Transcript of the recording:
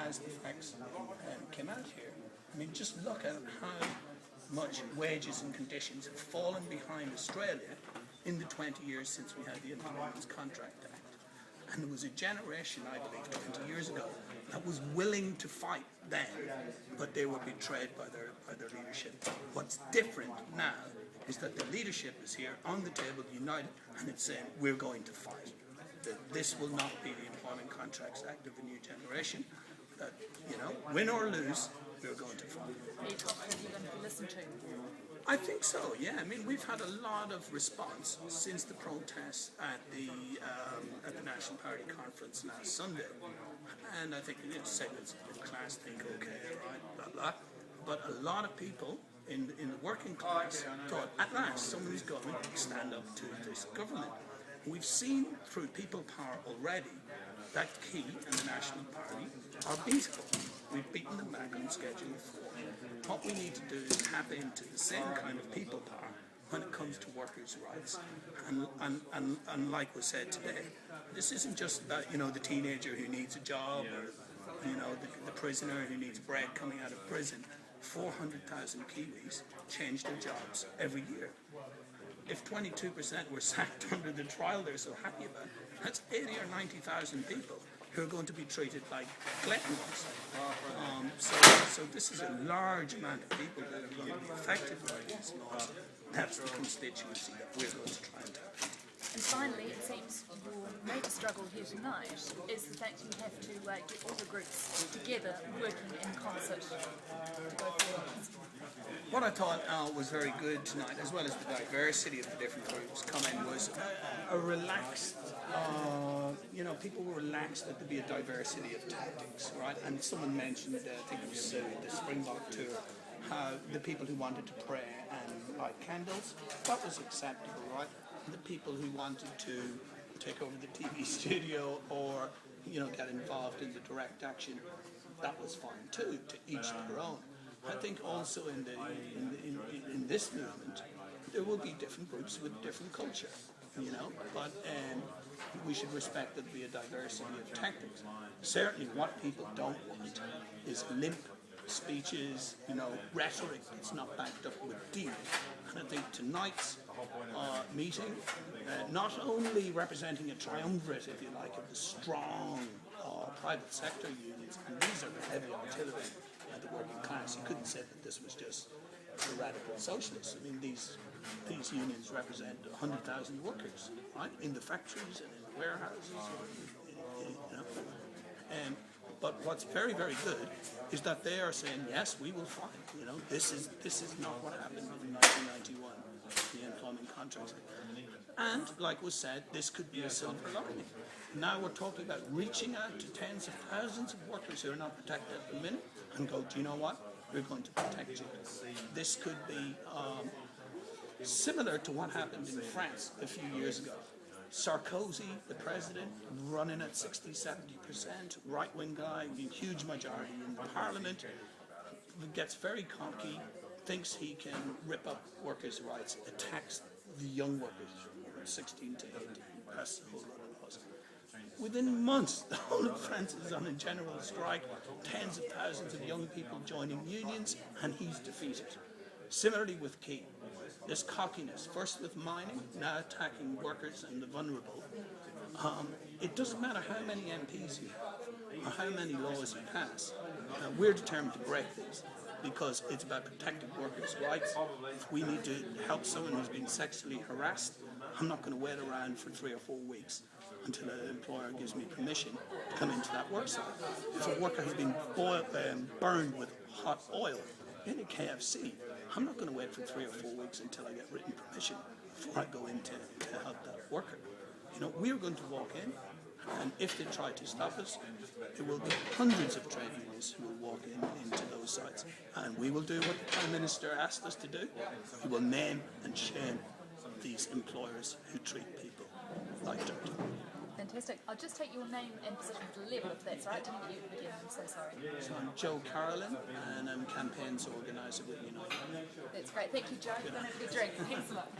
as the facts came out here. I mean, just look at how much wages and conditions have fallen behind Australia in the 20 years since we had the Employment Contract Act. And there was a generation, I believe, 20 years ago that was willing to fight then, but they were betrayed by their leadership. What's different now is that the leadership is here on the table, united, and it's saying, we're going to fight. That this will not be the Employment Contracts Act of the new generation. That, you know, win or lose, we're going to fight. Are you confident you're going to be listened to? I think so, yeah. I mean, we've had a lot of response since the protests at the National Party conference last Sunday. And I think, you know, segments of the class think, okay, right, blah, blah. But a lot of people in the working class thought, at last, someone's going to stand up to this government. We've seen through people power already that Key and the National Party are beatable. We've beaten them back on Schedule 4. What we need to do is tap into the same kind of people power when it comes to workers' rights. And like was said today, this isn't just about, you know, the teenager who needs a job or, you know, the prisoner who needs bread coming out of prison. 400,000 Kiwis change their jobs every year. If 22% were sacked under the trial they're so happy about, that's 80 or 90,000 people who are going to be treated like gluttons. So this is a large amount of people that are going to be affected by these laws. That's the constituency that we're going to try and tap into. And finally, it seems your major struggle here tonight is the fact you have to get all the groups together, working in concert to go forward. What I thought was very good tonight, as well as the diversity of the different groups coming, was a relaxed, you know, people were relaxed that there'd be a diversity of tactics, right? And someone mentioned, I think it was the Springbok tour, how the people who wanted to pray and light candles, that was acceptable, right? The people who wanted to take over the TV studio or, you know, get involved in the direct action, that was fine too, to each their own. I think also in this movement, there will be different groups with different culture, you know, but we should respect that there be a diversity of tactics. Certainly what people don't want is limp speeches, you know, rhetoric that's not backed up with deed. And I think tonight's meeting, not only representing a triumvirate, if you like, of the strong private sector unions, and these are the heavy artillery of the working class. You couldn't say that this was just the radical socialists. I mean, these unions represent 100,000 workers, right, in the factories and in the warehouses, you know. But what's very, very good is that they are saying, yes, we will fight. You know, this is not what happened in 1991, the Employment Contract. And like was said, this could be a silver lining. Now we're talking about reaching out to tens of thousands of workers who are not protected at the minute and go, do you know what? We're going to protect you. This could be similar to what happened in France a few years ago. Sarkozy, the president, running at 60-70%, right-wing guy, huge majority in the parliament, gets very cocky, thinks he can rip up workers' rights, attacks the young workers, 16 to 18, that's the whole lot of laws. Within months, the whole of France is on a general strike, tens of thousands of young people joining unions, and he's defeated. Similarly with Key. This cockiness, first with mining, now attacking workers and the vulnerable. It doesn't matter how many MPs you have, or how many laws you pass. We're determined to break these, because it's about protecting workers' rights. If we need to help someone who's been sexually harassed, I'm not going to wait around for 3 or 4 weeks until an employer gives me permission to come into that work site. If a worker has been burned with hot oil in a KFC, I'm not going to wait for 3 or 4 weeks until I get written permission before I go in to help that worker. You know, we're going to walk in, and if they try to stop us, there will be hundreds of trade unions who will walk into those sites. And we will do what the Prime Minister asked us to do. We will name and shame these employers who treat people like dirt. Fantastic. I'll just take your name and position for the level, if that's right. Didn't get you again, I'm so sorry. So I'm Joe Carolan, and I'm campaigns organiser with United. That's great. Thank you, Joe. You're going to have a good drink. Thanks a lot.